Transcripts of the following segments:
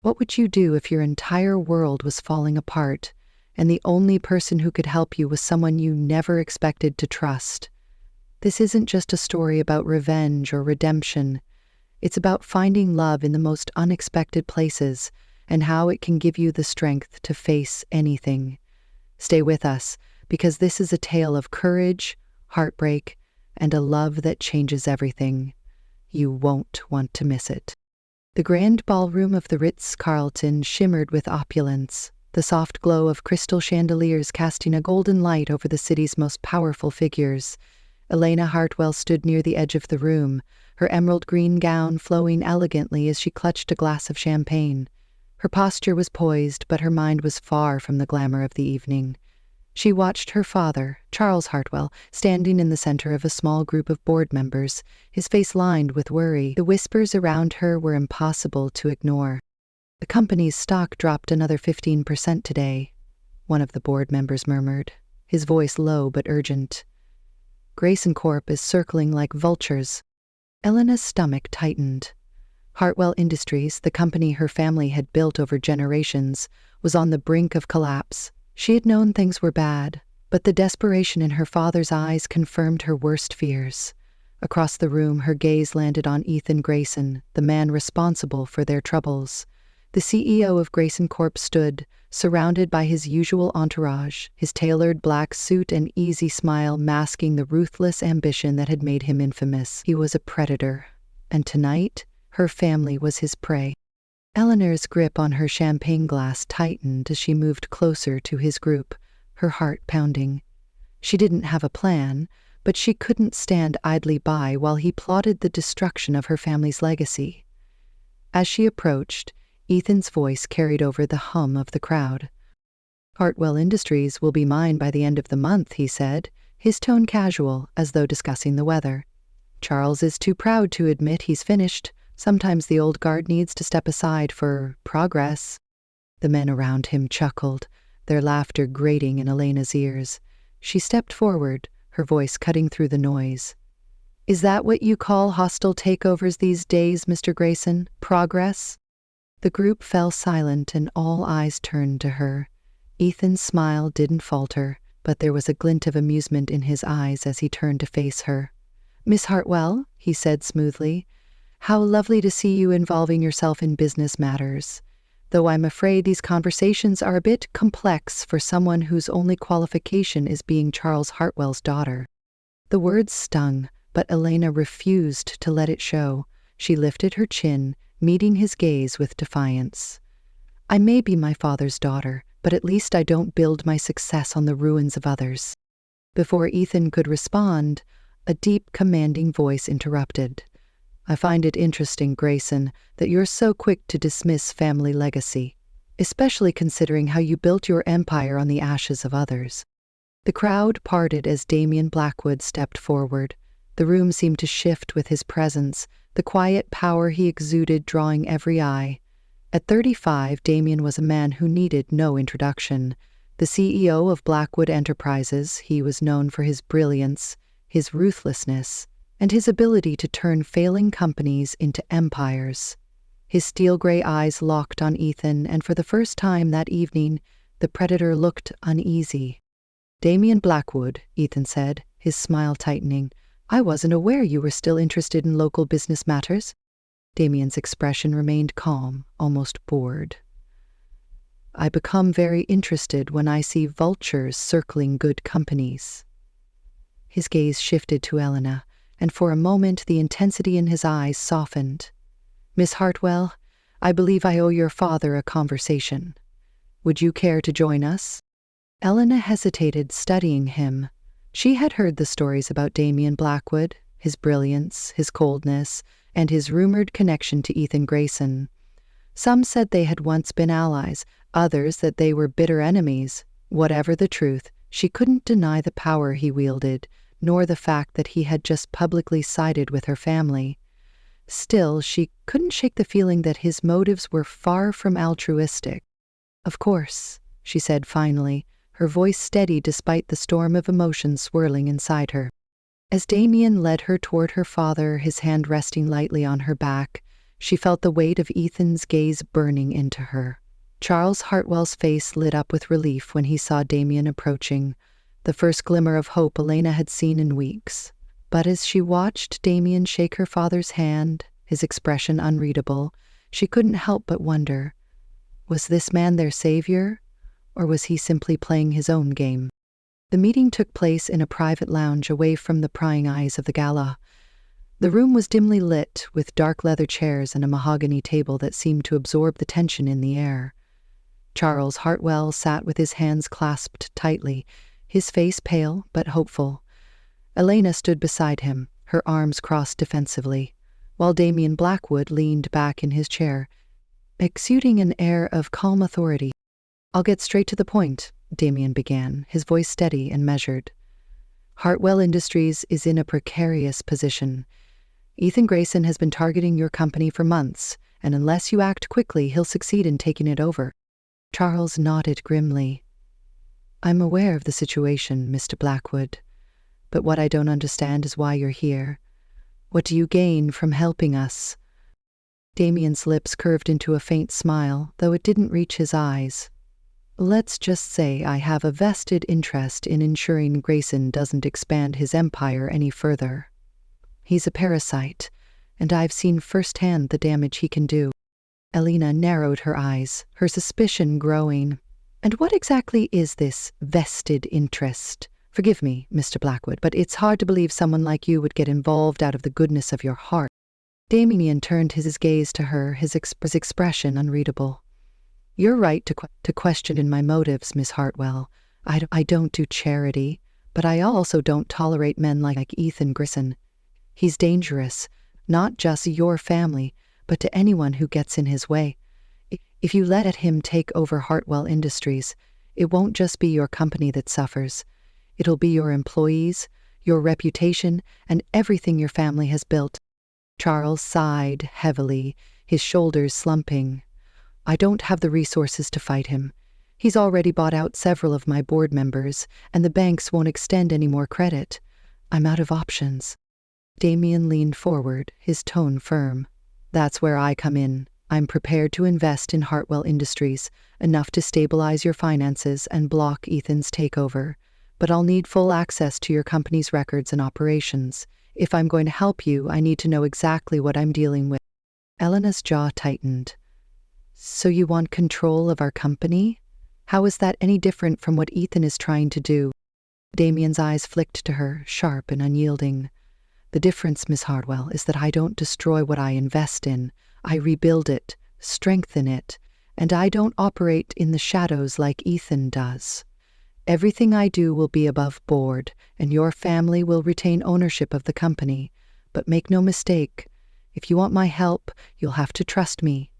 What would you do if your entire world was falling apart, and the only person who could help you was someone you never expected to trust? This isn't just a story about revenge or redemption. It's about finding love in the most unexpected places and how it can give you the strength to face anything. Stay with us, because this is a tale of courage, heartbreak, and a love that changes everything. You won't want to miss it. The grand ballroom of the Ritz-Carlton shimmered with opulence, the soft glow of crystal chandeliers casting a golden light over the city's most powerful figures. Elena Hartwell stood near the edge of the room, her emerald green gown flowing elegantly as she clutched a glass of champagne. Her posture was poised, but her mind was far from the glamour of the evening. She watched her father, Charles Hartwell, standing in the center of a small group of board members, his face lined with worry. The whispers around her were impossible to ignore. "The company's stock dropped another 15% today," one of the board members murmured, his voice low but urgent. "Grayson Corp is circling like vultures." Elena's stomach tightened. Hartwell Industries, the company her family had built over generations, was on the brink of collapse. She had known things were bad, but the desperation in her father's eyes confirmed her worst fears. Across the room, her gaze landed on Ethan Grayson, the man responsible for their troubles. The CEO of Grayson Corp stood, surrounded by his usual entourage, his tailored black suit and easy smile masking the ruthless ambition that had made him infamous. He was a predator, and tonight, her family was his prey. Eleanor's grip on her champagne glass tightened as she moved closer to his group, her heart pounding. She didn't have a plan, but she couldn't stand idly by while he plotted the destruction of her family's legacy. As she approached, Ethan's voice carried over the hum of the crowd. "Hartwell Industries will be mine by the end of the month," he said, his tone casual, as though discussing the weather. "Charles is too proud to admit he's finished. Sometimes the old guard needs to step aside for progress." The men around him chuckled, their laughter grating in Elena's ears. She stepped forward, her voice cutting through the noise. "Is that what you call hostile takeovers these days, Mr. Grayson? Progress?" The group fell silent and all eyes turned to her. Ethan's smile didn't falter, but there was a glint of amusement in his eyes as he turned to face her. "Miss Hartwell," he said smoothly, "how lovely to see you involving yourself in business matters. Though I'm afraid these conversations are a bit complex for someone whose only qualification is being Charles Hartwell's daughter." The words stung, but Elena refused to let it show. She lifted her chin, meeting his gaze with defiance. "I may be my father's daughter, but at least I don't build my success on the ruins of others." Before Ethan could respond, a deep, commanding voice interrupted. "I find it interesting, Grayson, that you're so quick to dismiss family legacy, especially considering how you built your empire on the ashes of others." The crowd parted as Damien Blackwood stepped forward. The room seemed to shift with his presence, the quiet power he exuded drawing every eye. At 35, Damien was a man who needed no introduction. The CEO of Blackwood Enterprises, he was known for his brilliance, his ruthlessness, and his ability to turn failing companies into empires. His steel-gray eyes locked on Ethan, and for the first time that evening, the predator looked uneasy. "Damien Blackwood," Ethan said, his smile tightening, "I wasn't aware you were still interested in local business matters." Damien's expression remained calm, almost bored. "I become very interested when I see vultures circling good companies." His gaze shifted to Elena, and for a moment the intensity in his eyes softened. "Miss Hartwell, I believe I owe your father a conversation. Would you care to join us?" Elena hesitated, studying him. She had heard the stories about Damien Blackwood, his brilliance, his coldness, and his rumored connection to Ethan Grayson. Some said they had once been allies, others that they were bitter enemies. Whatever the truth, she couldn't deny the power he wielded, nor the fact that he had just publicly sided with her family. Still, she couldn't shake the feeling that his motives were far from altruistic. "Of course," she said finally, her voice steady despite the storm of emotion swirling inside her. As Damien led her toward her father, his hand resting lightly on her back, She felt the weight of Ethan's gaze burning into her. Charles Hartwell's face lit up with relief when he saw Damien approaching, the first glimmer of hope Elena had seen in weeks. But as she watched Damien shake her father's hand, his expression unreadable, she couldn't help but wonder, was this man their savior, or was he simply playing his own game? The meeting took place in a private lounge away from the prying eyes of the gala. The room was dimly lit, with dark leather chairs and a mahogany table that seemed to absorb the tension in the air. Charles Hartwell sat with his hands clasped tightly, his face pale but hopeful. Elena stood beside him, her arms crossed defensively, while Damien Blackwood leaned back in his chair, exuding an air of calm authority. "I'll get straight to the point," Damien began, his voice steady and measured. "Hartwell Industries is in a precarious position. Ethan Grayson has been targeting your company for months, and unless you act quickly, he'll succeed in taking it over." Charles nodded grimly. "I'm aware of the situation, Mr. Blackwood, but what I don't understand is why you're here. What do you gain from helping us?" Damien's lips curved into a faint smile, though it didn't reach his eyes. "Let's just say I have a vested interest in ensuring Grayson doesn't expand his empire any further. He's a parasite, and I've seen firsthand the damage he can do." Elena narrowed her eyes, her suspicion growing. "And what exactly is this vested interest? Forgive me, Mr. Blackwood, but it's hard to believe someone like you would get involved out of the goodness of your heart." Damien turned his gaze to her, his expression unreadable. "You're right to question my motives, Miss Hartwell. I don't do charity, but I also don't tolerate men like Ethan Grayson. He's dangerous, not just your family, but to anyone who gets in his way. If you let him take over Hartwell Industries, it won't just be your company that suffers. It'll be your employees, your reputation, and everything your family has built." Charles sighed heavily, his shoulders slumping. "I don't have the resources to fight him. He's already bought out several of my board members, and the banks won't extend any more credit. I'm out of options." Damien leaned forward, his tone firm. "That's where I come in. I'm prepared to invest in Hartwell Industries, enough to stabilize your finances and block Ethan's takeover. But I'll need full access to your company's records and operations. If I'm going to help you, I need to know exactly what I'm dealing with." Elena's jaw tightened. "So you want control of our company? How is that any different from what Ethan is trying to do?" Damien's eyes flicked to her, sharp and unyielding. "The difference, Miss Hartwell, is that I don't destroy what I invest in. I rebuild it, strengthen it, and I don't operate in the shadows like Ethan does. Everything I do will be above board, and your family will retain ownership of the company. But make no mistake, if you want my help, you'll have to trust me."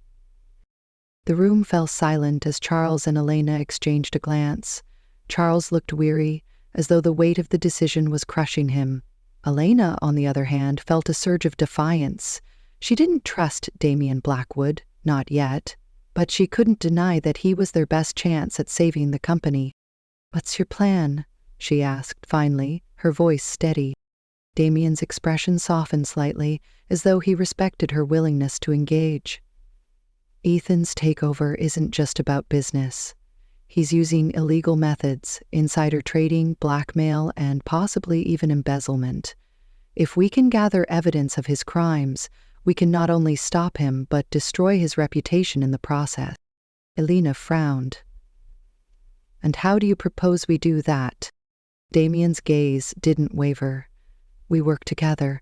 The room fell silent as Charles and Elena exchanged a glance. Charles looked weary, as though the weight of the decision was crushing him. Elena, on the other hand, felt a surge of defiance. She didn't trust Damien Blackwood, not yet, but she couldn't deny that he was their best chance at saving the company. "What's your plan?" she asked finally, her voice steady. Damien's expression softened slightly, as though he respected her willingness to engage. "Ethan's takeover isn't just about business. He's using illegal methods, insider trading, blackmail, and possibly even embezzlement. If we can gather evidence of his crimes, we can not only stop him, but destroy his reputation in the process." Elena frowned. "And how do you propose we do that?" Damien's gaze didn't waver. "We work together.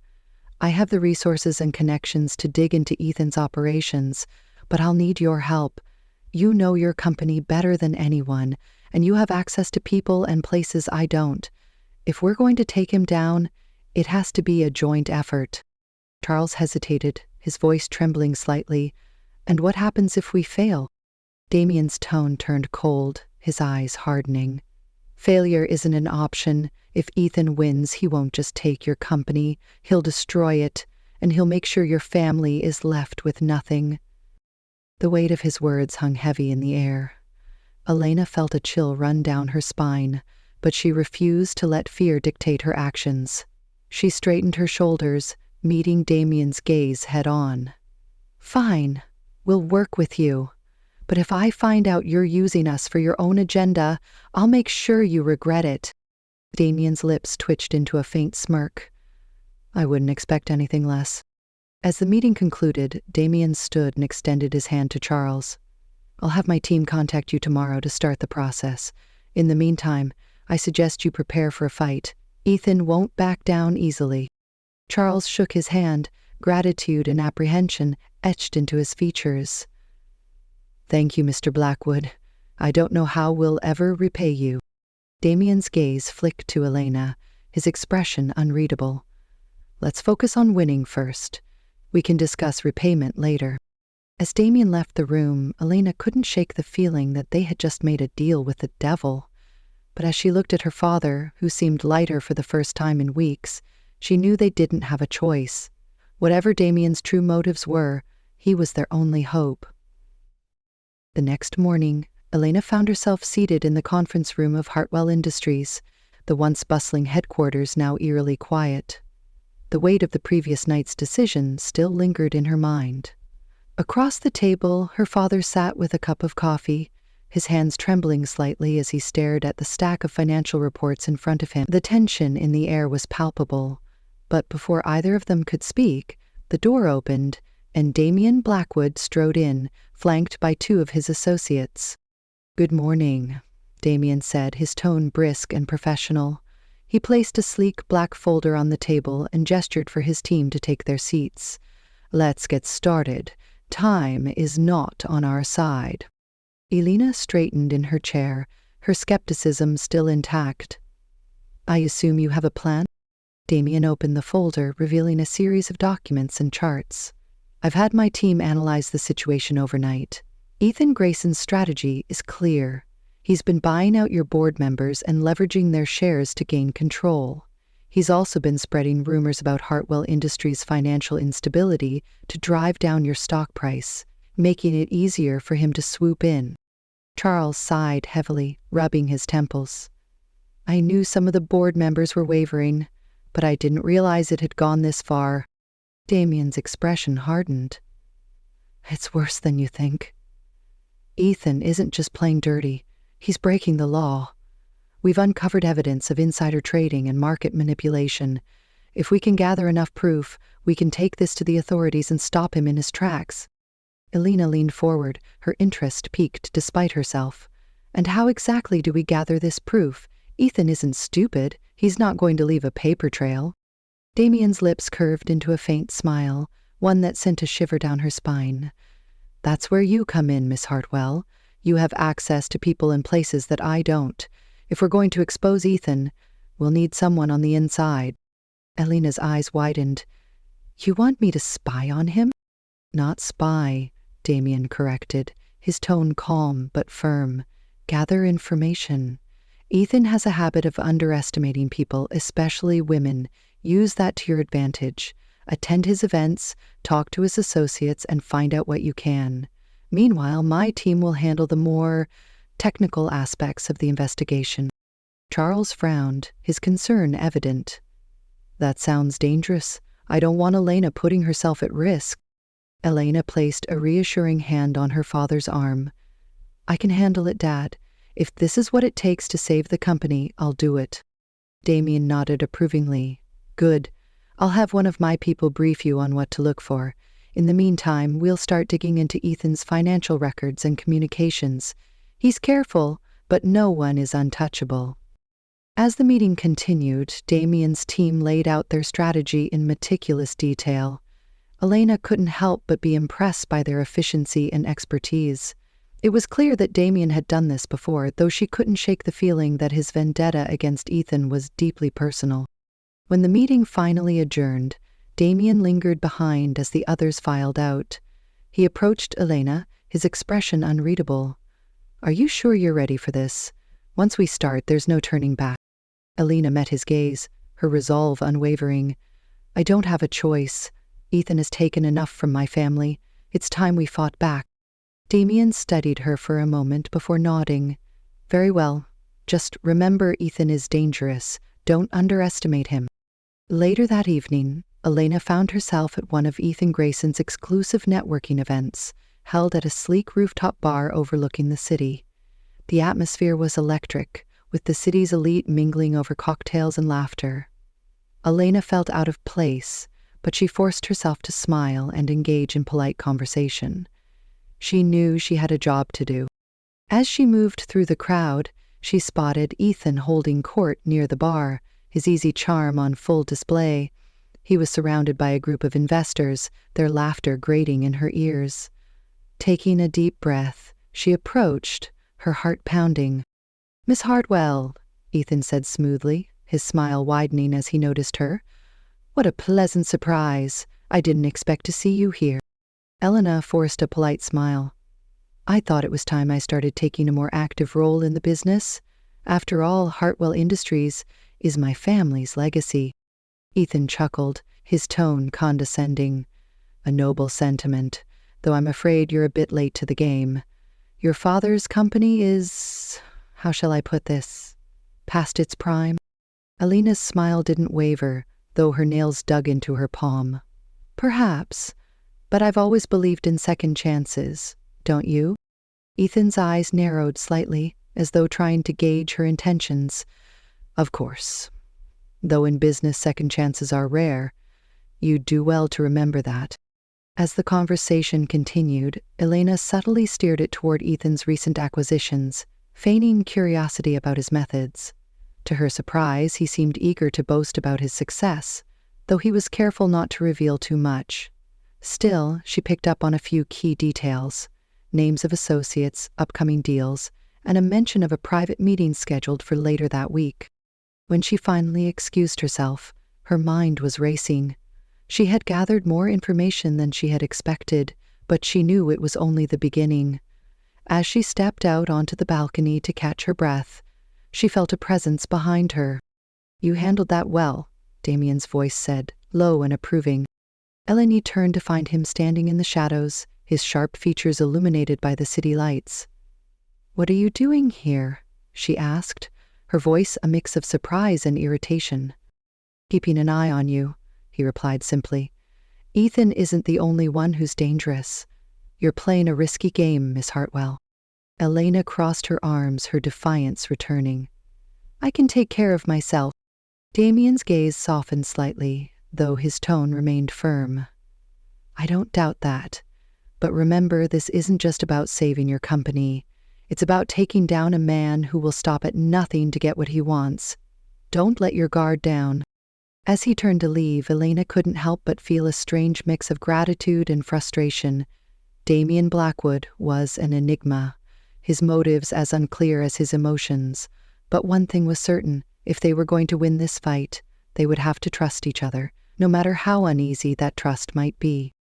I have the resources and connections to dig into Ethan's operations, but I'll need your help. You know your company better than anyone, and you have access to people and places I don't. If we're going to take him down, it has to be a joint effort." Charles hesitated, his voice trembling slightly. "And what happens if we fail?" Damien's tone turned cold, his eyes hardening. "Failure isn't an option. If Ethan wins, he won't just take your company, he'll destroy it, and he'll make sure your family is left with nothing." The weight of his words hung heavy in the air. Elena felt a chill run down her spine, but she refused to let fear dictate her actions. She straightened her shoulders, meeting Damien's gaze head-on. Fine, we'll work with you. But if I find out you're using us for your own agenda, I'll make sure you regret it. Damien's lips twitched into a faint smirk. I wouldn't expect anything less. As the meeting concluded, Damien stood and extended his hand to Charles. I'll have my team contact you tomorrow to start the process. In the meantime, I suggest you prepare for a fight. Ethan won't back down easily. Charles shook his hand, gratitude and apprehension etched into his features. Thank you, Mr. Blackwood. I don't know how we'll ever repay you. Damien's gaze flicked to Elena, his expression unreadable. Let's focus on winning first. We can discuss repayment later. As Damien left the room, Elena couldn't shake the feeling that they had just made a deal with the devil. But as she looked at her father, who seemed lighter for the first time in weeks, she knew they didn't have a choice. Whatever Damien's true motives were, he was their only hope. The next morning, Elena found herself seated in the conference room of Hartwell Industries, the once bustling headquarters now eerily quiet. The weight of the previous night's decision still lingered in her mind. Across the table, her father sat with a cup of coffee, his hands trembling slightly as he stared at the stack of financial reports in front of him. The tension in the air was palpable, but before either of them could speak, the door opened, and Damien Blackwood strode in, flanked by two of his associates. Good morning, Damien said, his tone brisk and professional. He placed a sleek black folder on the table and gestured for his team to take their seats. Let's get started. Time is not on our side. Elena straightened in her chair, her skepticism still intact. I assume you have a plan? Damien opened the folder, revealing a series of documents and charts. I've had my team analyze the situation overnight. Ethan Grayson's strategy is clear. He's been buying out your board members and leveraging their shares to gain control. He's also been spreading rumors about Hartwell Industries' financial instability to drive down your stock price, making it easier for him to swoop in. Charles sighed heavily, rubbing his temples. I knew some of the board members were wavering, but I didn't realize it had gone this far. Damien's expression hardened. It's worse than you think. Ethan isn't just playing dirty. He's breaking the law. We've uncovered evidence of insider trading and market manipulation. If we can gather enough proof, we can take this to the authorities and stop him in his tracks. Elena leaned forward, her interest piqued despite herself. And how exactly do we gather this proof? Ethan isn't stupid. He's not going to leave a paper trail. Damien's lips curved into a faint smile, one that sent a shiver down her spine. That's where you come in, Miss Hartwell. You have access to people and places that I don't. If we're going to expose Ethan, we'll need someone on the inside. Elena's eyes widened. You want me to spy on him? Not spy, Damien corrected, his tone calm but firm. Gather information. Ethan has a habit of underestimating people, especially women. Use that to your advantage. Attend his events, talk to his associates, and find out what you can. Meanwhile, my team will handle the more technical aspects of the investigation. Charles frowned, his concern evident. That sounds dangerous. I don't want Elena putting herself at risk. Elena placed a reassuring hand on her father's arm. I can handle it, Dad. If this is what it takes to save the company, I'll do it. Damien nodded approvingly. Good. I'll have one of my people brief you on what to look for. In the meantime, we'll start digging into Ethan's financial records and communications. He's careful, but no one is untouchable. As the meeting continued, Damien's team laid out their strategy in meticulous detail. Elena couldn't help but be impressed by their efficiency and expertise. It was clear that Damien had done this before, though she couldn't shake the feeling that his vendetta against Ethan was deeply personal. When the meeting finally adjourned, Damien lingered behind as the others filed out. He approached Elena, his expression unreadable. Are you sure you're ready for this? Once we start, there's no turning back. Elena met his gaze, her resolve unwavering. I don't have a choice. Ethan has taken enough from my family. It's time we fought back. Damien studied her for a moment before nodding. Very well. Just remember Ethan is dangerous. Don't underestimate him. Later that evening, Elena found herself at one of Ethan Grayson's exclusive networking events, held at a sleek rooftop bar overlooking the city. The atmosphere was electric, with the city's elite mingling over cocktails and laughter. Elena felt out of place, but she forced herself to smile and engage in polite conversation. She knew she had a job to do. As she moved through the crowd, she spotted Ethan holding court near the bar, his easy charm on full display. He was surrounded by a group of investors, their laughter grating in her ears. Taking a deep breath, she approached, her heart pounding. "Miss Hartwell," Ethan said smoothly, his smile widening as he noticed her. "What a pleasant surprise. I didn't expect to see you here." Elena forced a polite smile. "I thought it was time I started taking a more active role in the business. After all, Hartwell Industries is my family's legacy." Ethan chuckled, his tone condescending. "A noble sentiment, though I'm afraid you're a bit late to the game. Your father's company is, how shall I put this, past its prime?" Elena's smile didn't waver, though her nails dug into her palm. "Perhaps, but I've always believed in second chances, don't you?" Ethan's eyes narrowed slightly, as though trying to gauge her intentions. "Of course. Though in business second chances are rare. You'd do well to remember that." As the conversation continued, Elena subtly steered it toward Ethan's recent acquisitions, feigning curiosity about his methods. To her surprise, he seemed eager to boast about his success, though he was careful not to reveal too much. Still, she picked up on a few key details: names of associates, upcoming deals, and a mention of a private meeting scheduled for later that week. When she finally excused herself, her mind was racing. She had gathered more information than she had expected, but she knew it was only the beginning. As she stepped out onto the balcony to catch her breath, she felt a presence behind her. "You handled that well," Damien's voice said, low and approving. Eleni turned to find him standing in the shadows, his sharp features illuminated by the city lights. "What are you doing here?" she asked, her voice a mix of surprise and irritation. "Keeping an eye on you," he replied simply. "Ethan isn't the only one who's dangerous. You're playing a risky game, Miss Hartwell." Elena crossed her arms, her defiance returning. "I can take care of myself." Damien's gaze softened slightly, though his tone remained firm. "I don't doubt that. But remember, this isn't just about saving your company. It's about taking down a man who will stop at nothing to get what he wants. Don't let your guard down." As he turned to leave, Elena couldn't help but feel a strange mix of gratitude and frustration. Damien Blackwood was an enigma, his motives as unclear as his emotions. But one thing was certain: if they were going to win this fight, they would have to trust each other, no matter how uneasy that trust might be.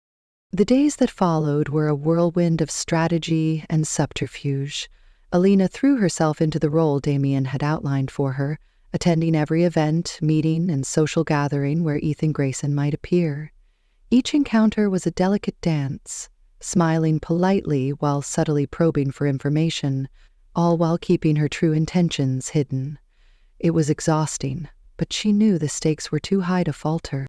The days that followed were a whirlwind of strategy and subterfuge. Elena threw herself into the role Damien had outlined for her, attending every event, meeting, and social gathering where Ethan Grayson might appear. Each encounter was a delicate dance, smiling politely while subtly probing for information, all while keeping her true intentions hidden. It was exhausting, but she knew the stakes were too high to falter.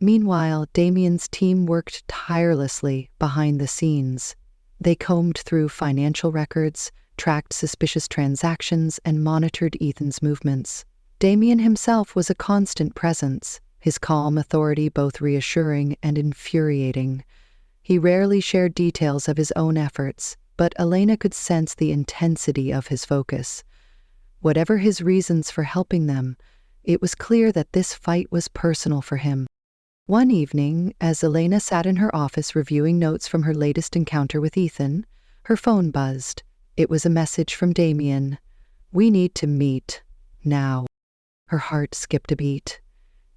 Meanwhile, Damien's team worked tirelessly behind the scenes. They combed through financial records, tracked suspicious transactions, and monitored Ethan's movements. Damien himself was a constant presence, his calm authority both reassuring and infuriating. He rarely shared details of his own efforts, but Elena could sense the intensity of his focus. Whatever his reasons for helping them, it was clear that this fight was personal for him. One evening, as Elena sat in her office reviewing notes from her latest encounter with Ethan, her phone buzzed. It was a message from Damien. "We need to meet. Now." Her heart skipped a beat.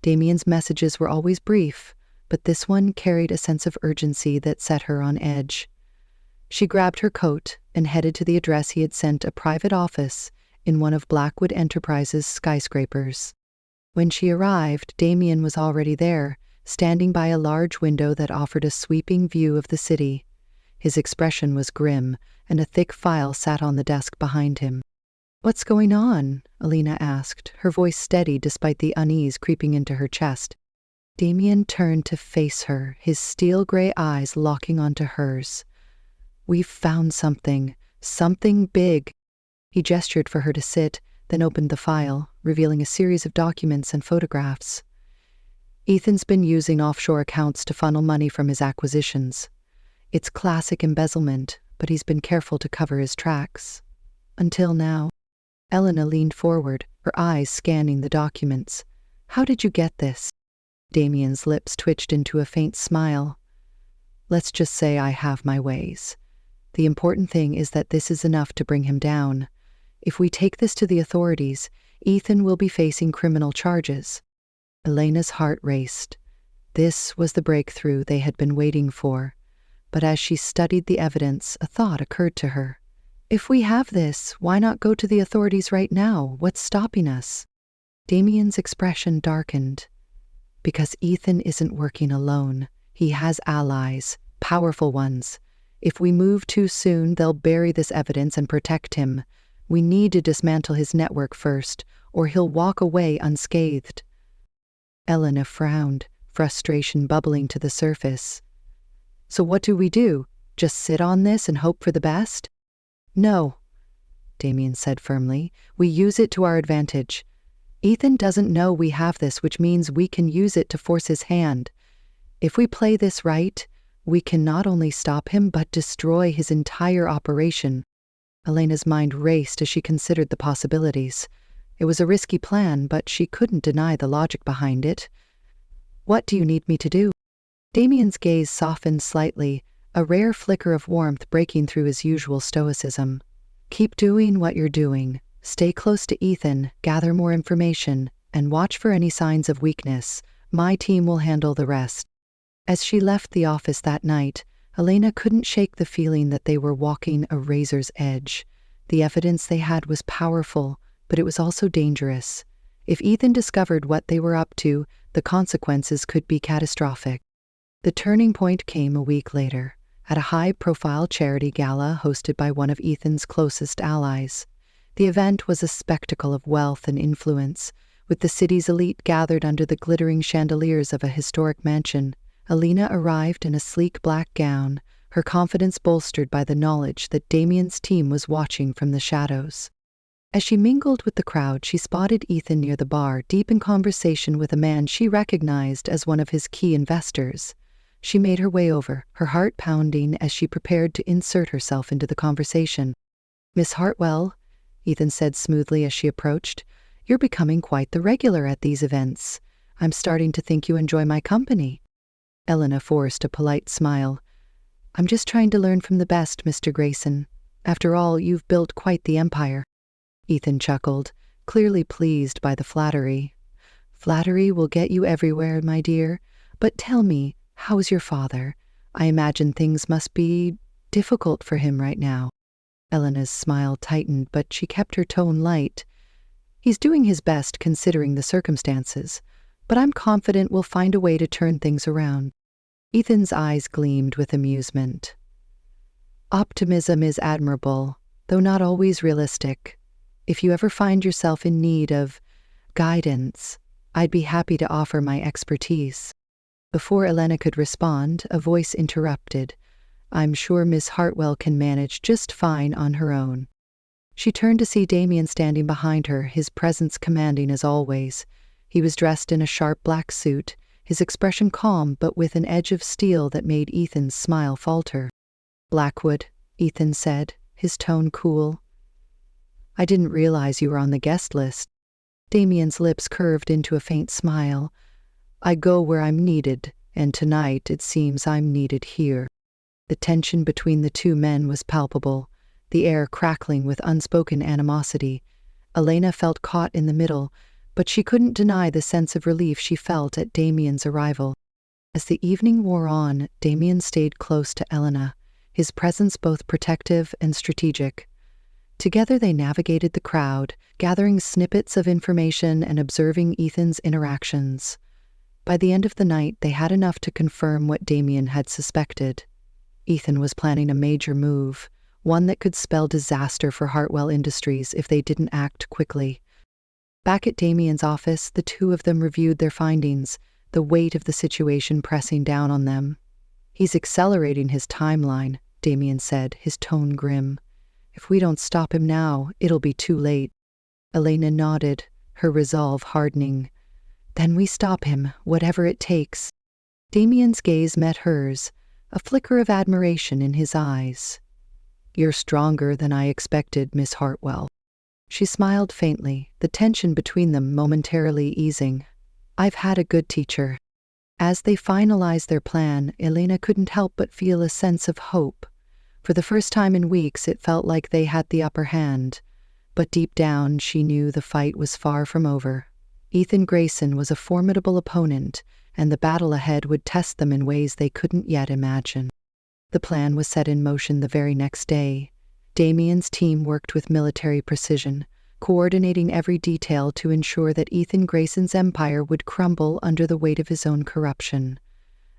Damien's messages were always brief, but this one carried a sense of urgency that set her on edge. She grabbed her coat and headed to the address he had sent: a private office in one of Blackwood Enterprises' skyscrapers. When she arrived, Damien was already there, standing by a large window that offered a sweeping view of the city. His expression was grim, and a thick file sat on the desk behind him. "What's going on?" Elena asked, her voice steady despite the unease creeping into her chest. Damien turned to face her, his steel-gray eyes locking onto hers. "We've found something. Something big." He gestured for her to sit, then opened the file, revealing a series of documents and photographs. Ethan's been using offshore accounts to funnel money from his acquisitions. It's classic embezzlement, but he's been careful to cover his tracks. Until now. Elena leaned forward, her eyes scanning the documents. "How did you get this?" Damien's lips twitched into a faint smile. "Let's just say I have my ways. The important thing is that this is enough to bring him down. If we take this to the authorities, Ethan will be facing criminal charges." Elena's heart raced. This was the breakthrough they had been waiting for. But as she studied the evidence, a thought occurred to her. "If we have this, why not go to the authorities right now? What's stopping us?" Damien's expression darkened. "Because Ethan isn't working alone. He has allies, powerful ones. If we move too soon, they'll bury this evidence and protect him. We need to dismantle his network first, or he'll walk away unscathed." Elena frowned, frustration bubbling to the surface. "So what do we do? Just sit on this and hope for the best?" "No," Damien said firmly. "We use it to our advantage. Ethan doesn't know we have this, which means we can use it to force his hand. If we play this right, we can not only stop him but destroy his entire operation." Elena's mind raced as she considered the possibilities. It was a risky plan, but she couldn't deny the logic behind it. "What do you need me to do?" Damien's gaze softened slightly, a rare flicker of warmth breaking through his usual stoicism. "Keep doing what you're doing. Stay close to Ethan, gather more information, and watch for any signs of weakness. My team will handle the rest." As she left the office that night, Elena couldn't shake the feeling that they were walking a razor's edge. The evidence they had was powerful, but it was also dangerous. If Ethan discovered what they were up to, the consequences could be catastrophic. The turning point came a week later, at a high-profile charity gala hosted by one of Ethan's closest allies. The event was a spectacle of wealth and influence, with the city's elite gathered under the glittering chandeliers of a historic mansion. Elena arrived in a sleek black gown, her confidence bolstered by the knowledge that Damien's team was watching from the shadows. As she mingled with the crowd, she spotted Ethan near the bar, deep in conversation with a man she recognized as one of his key investors. She made her way over, her heart pounding as she prepared to insert herself into the conversation. "Miss Hartwell," Ethan said smoothly as she approached, "you're becoming quite the regular at these events. I'm starting to think you enjoy my company." Elena forced a polite smile. "I'm just trying to learn from the best, Mr. Grayson. After all, you've built quite the empire." Ethan chuckled, clearly pleased by the flattery. "Flattery will get you everywhere, my dear. But tell me, how's your father? I imagine things must be difficult for him right now." Elena's smile tightened, but she kept her tone light. "He's doing his best considering the circumstances, but I'm confident we'll find a way to turn things around." Ethan's eyes gleamed with amusement. "Optimism is admirable, though not always realistic. If you ever find yourself in need of guidance, I'd be happy to offer my expertise." Before Elena could respond, a voice interrupted. "I'm sure Miss Hartwell can manage just fine on her own." She turned to see Damien standing behind her, his presence commanding as always. He was dressed in a sharp black suit, his expression calm but with an edge of steel that made Ethan's smile falter. "Blackwood," Ethan said, his tone cool. "I didn't realize you were on the guest list." Damien's lips curved into a faint smile. "I go where I'm needed, and tonight it seems I'm needed here." The tension between the two men was palpable, the air crackling with unspoken animosity. Elena felt caught in the middle, but she couldn't deny the sense of relief she felt at Damien's arrival. As the evening wore on, Damien stayed close to Elena, his presence both protective and strategic. Together they navigated the crowd, gathering snippets of information and observing Ethan's interactions. By the end of the night, they had enough to confirm what Damien had suspected. Ethan was planning a major move, one that could spell disaster for Hartwell Industries if they didn't act quickly. Back at Damien's office, the two of them reviewed their findings, the weight of the situation pressing down on them. "He's accelerating his timeline," Damien said, his tone grim. "If we don't stop him now, it'll be too late." Elena nodded, her resolve hardening. "Then we stop him, whatever it takes." Damien's gaze met hers, a flicker of admiration in his eyes. "You're stronger than I expected, Miss Hartwell." She smiled faintly, the tension between them momentarily easing. "I've had a good teacher." As they finalized their plan, Elena couldn't help but feel a sense of hope. For the first time in weeks, it felt like they had the upper hand. But deep down, she knew the fight was far from over. Ethan Grayson was a formidable opponent, and the battle ahead would test them in ways they couldn't yet imagine. The plan was set in motion the very next day. Damien's team worked with military precision, coordinating every detail to ensure that Ethan Grayson's empire would crumble under the weight of his own corruption.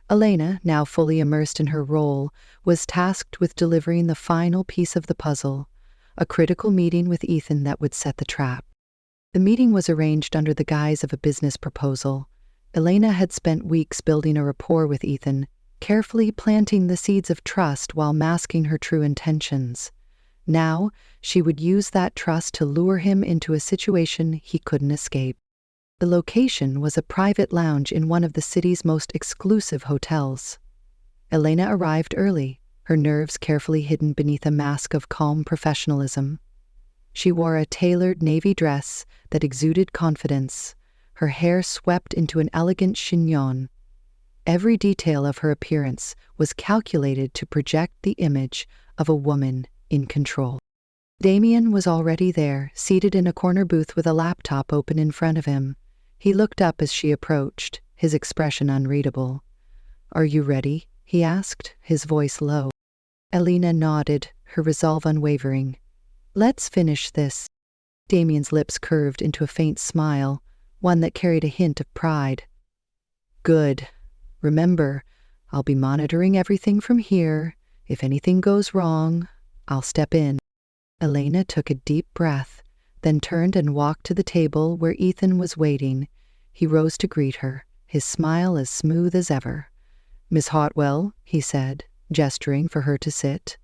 Elena, now fully immersed in her role, was tasked with delivering the final piece of the puzzle, a critical meeting with Ethan that would set the trap. The meeting was arranged under the guise of a business proposal. Elena had spent weeks building a rapport with Ethan, carefully planting the seeds of trust while masking her true intentions. Now, she would use that trust to lure him into a situation he couldn't escape. The location was a private lounge in one of the city's most exclusive hotels. Elena arrived early, her nerves carefully hidden beneath a mask of calm professionalism. She wore a tailored navy dress that exuded confidence, her hair swept into an elegant chignon. Every detail of her appearance was calculated to project the image of a woman in control. Damien was already there, seated in a corner booth with a laptop open in front of him. He looked up as she approached, his expression unreadable. "Are you ready?" he asked, his voice low. Elena nodded, her resolve unwavering. "Let's finish this." Damien's lips curved into a faint smile, one that carried a hint of pride. "Good. Remember, I'll be monitoring everything from here. If anything goes wrong, I'll step in." Elena took a deep breath, then turned and walked to the table where Ethan was waiting. He rose to greet her, his smile as smooth as ever. "Miss Hartwell," he said, gesturing for her to sit.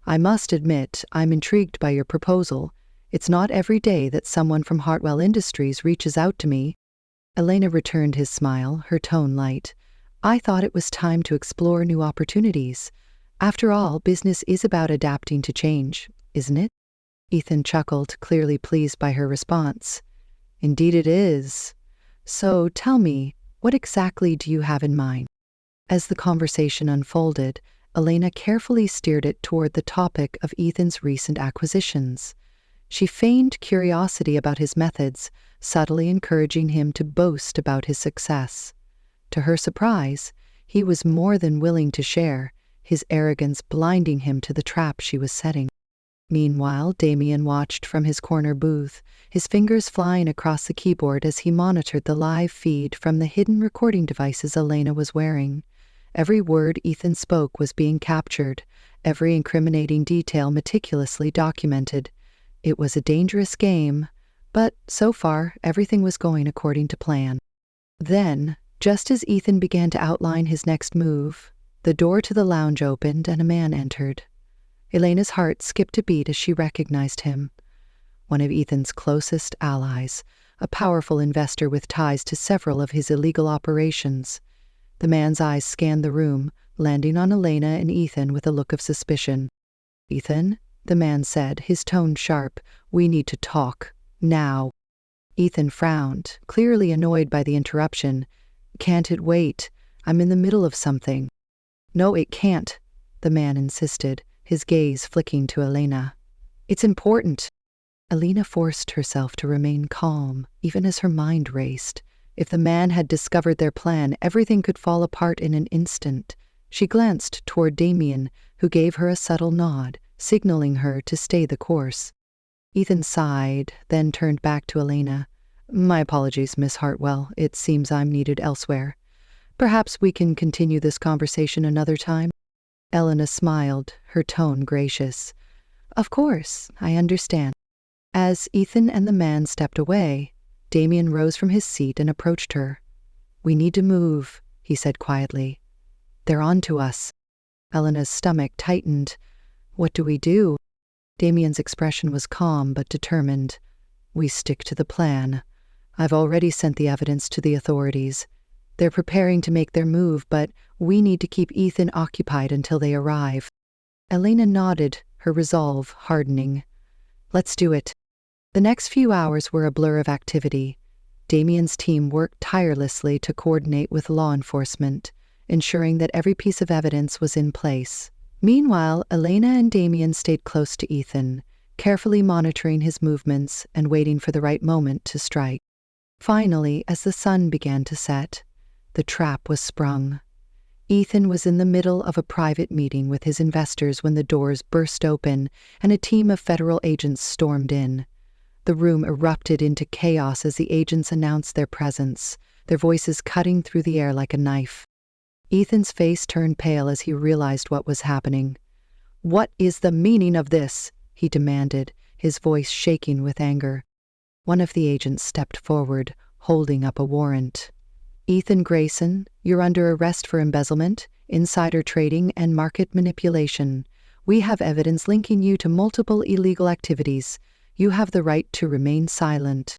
"I must admit, I'm intrigued by your proposal. It's not every day that someone from Hartwell Industries reaches out to me." Elena returned his smile, her tone light. "I thought it was time to explore new opportunities. After all, business is about adapting to change, isn't it?" Ethan chuckled, clearly pleased by her response. "Indeed it is. So tell me, what exactly do you have in mind?" As the conversation unfolded, Elena carefully steered it toward the topic of Ethan's recent acquisitions. She feigned curiosity about his methods, subtly encouraging him to boast about his success. To her surprise, he was more than willing to share, his arrogance blinding him to the trap she was setting. Meanwhile, Damien watched from his corner booth, his fingers flying across the keyboard as he monitored the live feed from the hidden recording devices Elena was wearing. Every word Ethan spoke was being captured, every incriminating detail meticulously documented. It was a dangerous game, but so far, everything was going according to plan. Then, just as Ethan began to outline his next move, the door to the lounge opened and a man entered. Elena's heart skipped a beat as she recognized him. One of Ethan's closest allies, a powerful investor with ties to several of his illegal operations. The man's eyes scanned the room, landing on Elena and Ethan with a look of suspicion. "Ethan," the man said, his tone sharp, "we need to talk. Now." Ethan frowned, clearly annoyed by the interruption. "Can't it wait? I'm in the middle of something." "No, it can't," the man insisted, his gaze flicking to Elena. "It's important." Elena forced herself to remain calm, even as her mind raced. If the man had discovered their plan, everything could fall apart in an instant. She glanced toward Damien, who gave her a subtle nod, signaling her to stay the course. Ethan sighed, then turned back to Elena. "My apologies, Miss Hartwell. It seems I'm needed elsewhere. Perhaps we can continue this conversation another time?" Elena smiled, her tone gracious. "Of course, I understand." As Ethan and the man stepped away, Damien rose from his seat and approached her. "We need to move," he said quietly. "They're on to us." Elena's stomach tightened. "What do we do?" Damien's expression was calm but determined. "We stick to the plan. I've already sent the evidence to the authorities. They're preparing to make their move, but we need to keep Ethan occupied until they arrive." Elena nodded, her resolve hardening. "Let's do it." The next few hours were a blur of activity. Damien's team worked tirelessly to coordinate with law enforcement, ensuring that every piece of evidence was in place. Meanwhile, Elena and Damien stayed close to Ethan, carefully monitoring his movements and waiting for the right moment to strike. Finally, as the sun began to set, the trap was sprung. Ethan was in the middle of a private meeting with his investors when the doors burst open and a team of federal agents stormed in. The room erupted into chaos as the agents announced their presence, their voices cutting through the air like a knife. Ethan's face turned pale as he realized what was happening. "What is the meaning of this?" he demanded, his voice shaking with anger. One of the agents stepped forward, holding up a warrant. "Ethan Grayson, you're under arrest for embezzlement, insider trading, and market manipulation. We have evidence linking you to multiple illegal activities. You have the right to remain silent."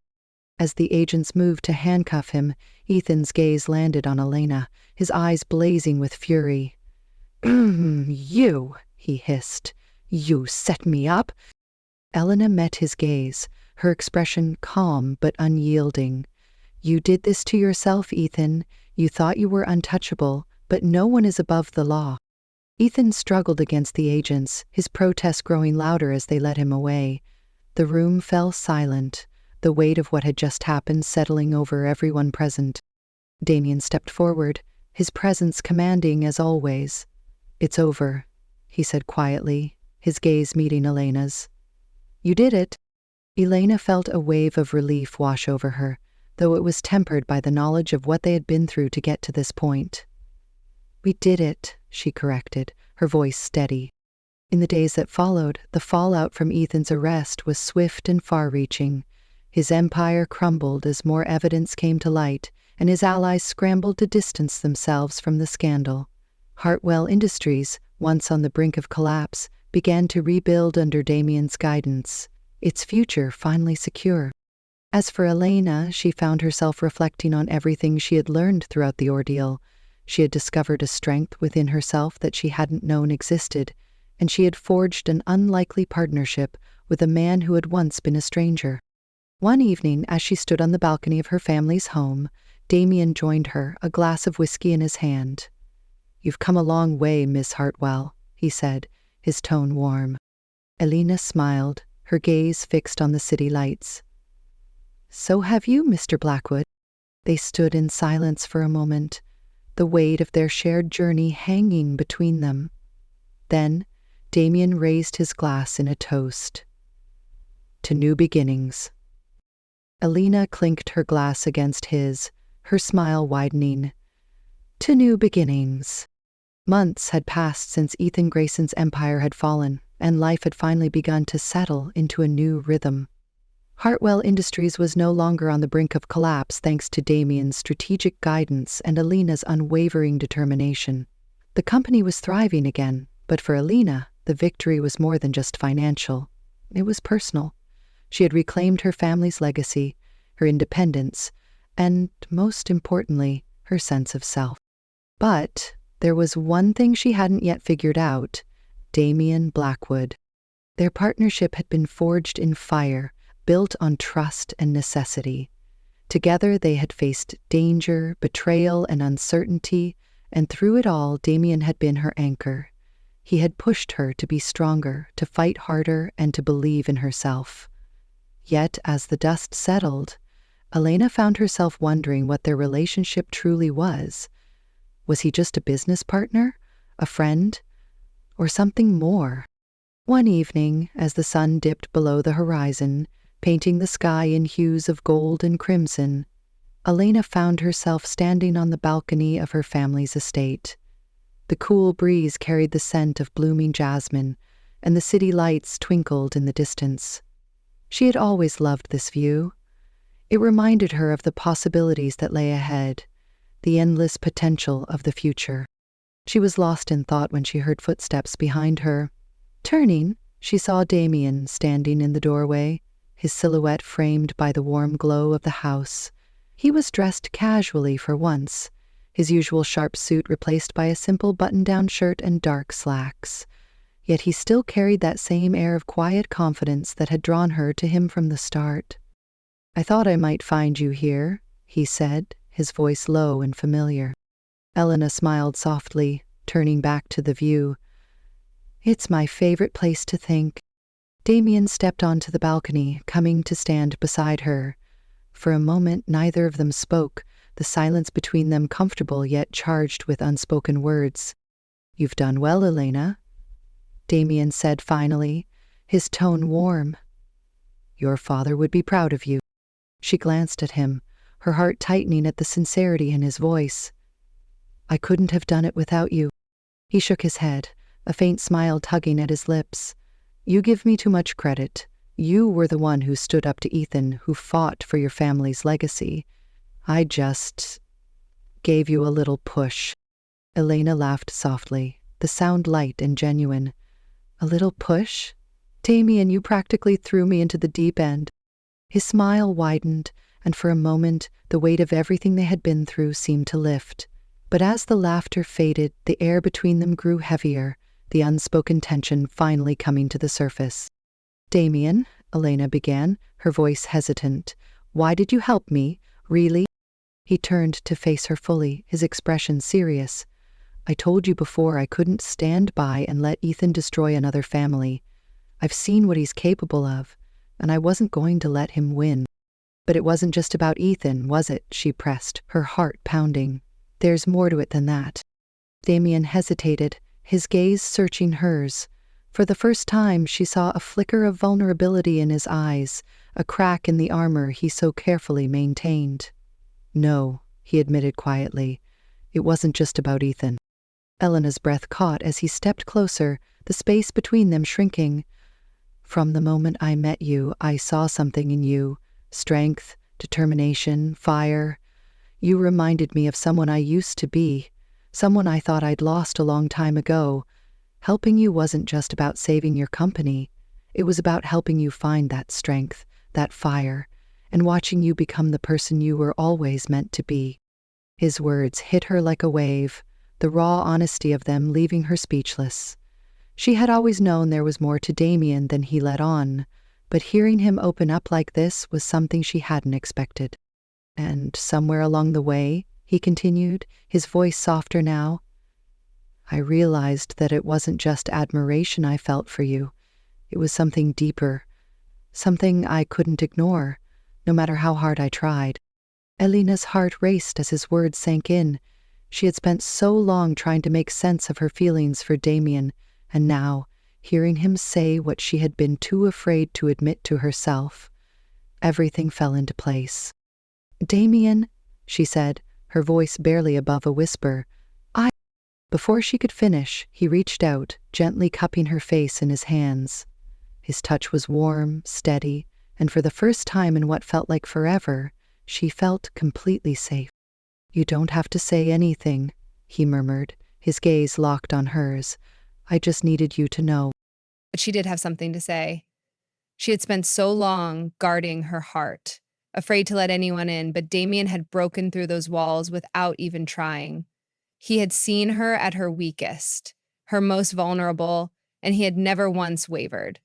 As the agents moved to handcuff him, Ethan's gaze landed on Elena, his eyes blazing with fury. "You," he hissed. "You set me up?" Elena met his gaze, her expression calm but unyielding. "You did this to yourself, Ethan. You thought you were untouchable, but no one is above the law." Ethan struggled against the agents, his protests growing louder as they led him away. The room fell silent, the weight of what had just happened settling over everyone present. Damien stepped forward, his presence commanding as always. "It's over," he said quietly, his gaze meeting Elena's. "You did it." Elena felt a wave of relief wash over her, though it was tempered by the knowledge of what they had been through to get to this point. "We did it," she corrected, her voice steady. In the days that followed, the fallout from Ethan's arrest was swift and far-reaching. His empire crumbled as more evidence came to light, and his allies scrambled to distance themselves from the scandal. Hartwell Industries, once on the brink of collapse, began to rebuild under Damien's guidance, its future finally secure. As for Elena, she found herself reflecting on everything she had learned throughout the ordeal. She had discovered a strength within herself that she hadn't known existed, and she had forged an unlikely partnership with a man who had once been a stranger. One evening, as she stood on the balcony of her family's home, Damien joined her, a glass of whiskey in his hand. "You've come a long way, Miss Hartwell," he said, his tone warm. Elena smiled, her gaze fixed on the city lights. "So have you, Mr. Blackwood." They stood in silence for a moment, the weight of their shared journey hanging between them. Then, Damien raised his glass in a toast. "To new beginnings." Elena clinked her glass against his, her smile widening. "To new beginnings." Months had passed since Ethan Grayson's empire had fallen, and life had finally begun to settle into a new rhythm. Hartwell Industries was no longer on the brink of collapse thanks to Damien's strategic guidance and Elena's unwavering determination. The company was thriving again, but for Elena, the victory was more than just financial. It was personal. She had reclaimed her family's legacy, her independence, and, most importantly, her sense of self. But there was one thing she hadn't yet figured out: Damien Blackwood. Their partnership had been forged in fire, built on trust and necessity. Together they had faced danger, betrayal, and uncertainty, and through it all, Damien had been her anchor. He had pushed her to be stronger, to fight harder, and to believe in herself. Yet, as the dust settled, Elena found herself wondering what their relationship truly was. Was he just a business partner, a friend, or something more? One evening, as the sun dipped below the horizon, painting the sky in hues of gold and crimson, Elena found herself standing on the balcony of her family's estate. The cool breeze carried the scent of blooming jasmine, and the city lights twinkled in the distance. She had always loved this view. It reminded her of the possibilities that lay ahead, the endless potential of the future. She was lost in thought when she heard footsteps behind her. Turning, she saw Damien standing in the doorway, his silhouette framed by the warm glow of the house. He was dressed casually for once, his usual sharp suit replaced by a simple button-down shirt and dark slacks. Yet he still carried that same air of quiet confidence that had drawn her to him from the start. "I thought I might find you here," he said, his voice low and familiar. Elena smiled softly, turning back to the view. "It's my favorite place to think." Damien stepped onto the balcony, coming to stand beside her. For a moment, neither of them spoke, the silence between them comfortable yet charged with unspoken words. "You've done well, Elena," Damien said finally, his tone warm. "Your father would be proud of you." She glanced at him, her heart tightening at the sincerity in his voice. "I couldn't have done it without you." He shook his head, a faint smile tugging at his lips. "You give me too much credit. You were the one who stood up to Ethan, who fought for your family's legacy. I just gave you a little push." Elena laughed softly, the sound light and genuine. "A little push? Damien, you practically threw me into the deep end." His smile widened, and for a moment, the weight of everything they had been through seemed to lift. But as the laughter faded, the air between them grew heavier, the unspoken tension finally coming to the surface. "Damien," Elena began, her voice hesitant, "why did you help me? Really?" He turned to face her fully, his expression serious. "I told you before I couldn't stand by and let Ethan destroy another family. I've seen what he's capable of, and I wasn't going to let him win." "But it wasn't just about Ethan, was it?" she pressed, her heart pounding. "There's more to it than that." Damien hesitated, his gaze searching hers. For the first time, she saw a flicker of vulnerability in his eyes, a crack in the armor he so carefully maintained. "No," he admitted quietly. "It wasn't just about Ethan." Elena's breath caught as he stepped closer, the space between them shrinking. "From the moment I met you, I saw something in you. Strength, determination, fire. You reminded me of someone I used to be, someone I thought I'd lost a long time ago. Helping you wasn't just about saving your company. It was about helping you find that strength, that fire, and watching you become the person you were always meant to be." His words hit her like a wave, the raw honesty of them leaving her speechless. She had always known there was more to Damien than he let on, but hearing him open up like this was something she hadn't expected. "And somewhere along the way," he continued, his voice softer now, "I realized that it wasn't just admiration I felt for you. It was something deeper, something I couldn't ignore, no matter how hard I tried." Elena's heart raced as his words sank in. She had spent so long trying to make sense of her feelings for Damien, and now, hearing him say what she had been too afraid to admit to herself, everything fell into place. "Damien," she said, her voice barely above a whisper, Before she could finish, he reached out, gently cupping her face in his hands. His touch was warm, steady, and for the first time in what felt like forever, she felt completely safe. "You don't have to say anything," he murmured, his gaze locked on hers. "I just needed you to know." But she did have something to say. She had spent so long guarding her heart, afraid to let anyone in, but Damien had broken through those walls without even trying. He had seen her at her weakest, her most vulnerable, and he had never once wavered.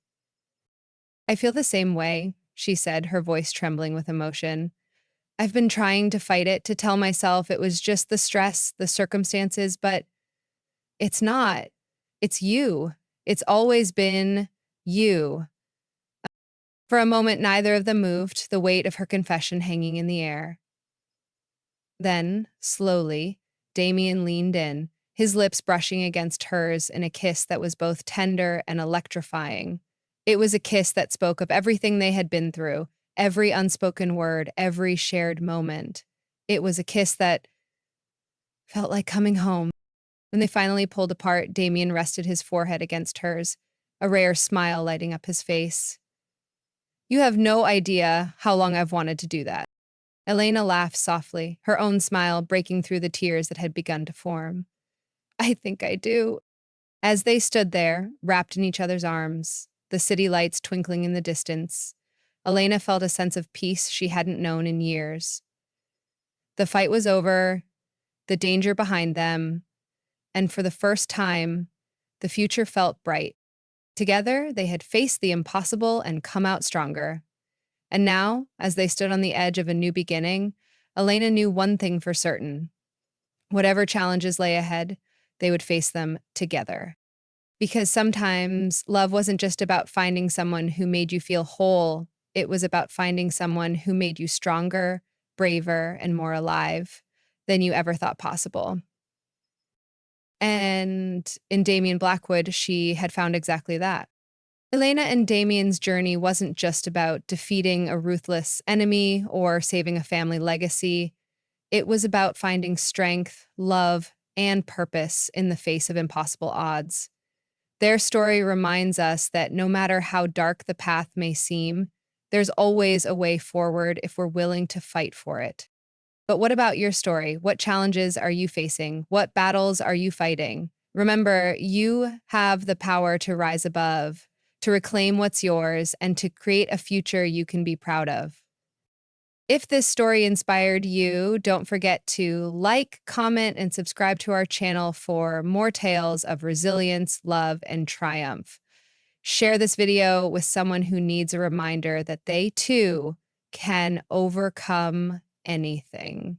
"I feel the same way," she said, her voice trembling with emotion. "I've been trying to fight it, to tell myself it was just the stress, the circumstances, but it's not. It's you. It's always been you." For a moment, neither of them moved, the weight of her confession hanging in the air. Then, slowly, Damien leaned in, his lips brushing against hers in a kiss that was both tender and electrifying. It was a kiss that spoke of everything they had been through, every unspoken word, every shared moment. It was a kiss that felt like coming home. When they finally pulled apart, Damien rested his forehead against hers, a rare smile lighting up his face. "You have no idea how long I've wanted to do that." Elena laughed softly, her own smile breaking through the tears that had begun to form. I think I do. As they stood there, wrapped in each other's arms, the city lights twinkling in the distance, Elena felt a sense of peace she hadn't known in years. The fight was over, the danger behind them, and for the first time, the future felt bright. Together, they had faced the impossible and come out stronger. And now, as they stood on the edge of a new beginning, Elena knew one thing for certain. Whatever challenges lay ahead, they would face them together. Because sometimes love wasn't just about finding someone who made you feel whole, it was about finding someone who made you stronger, braver, and more alive than you ever thought possible. And in Damien Blackwood, she had found exactly that. Elena and Damien's journey wasn't just about defeating a ruthless enemy or saving a family legacy. It was about finding strength, love, and purpose in the face of impossible odds. Their story reminds us that no matter how dark the path may seem, there's always a way forward if we're willing to fight for it. But what about your story? What challenges are you facing? What battles are you fighting? Remember, you have the power to rise above, to reclaim what's yours, and to create a future you can be proud of. If this story inspired you, don't forget to like, comment, and subscribe to our channel for more tales of resilience, love, and triumph. Share this video with someone who needs a reminder that they too can overcome anything.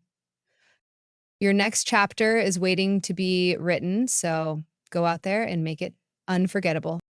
Your next chapter is waiting to be written, so go out there and make it unforgettable.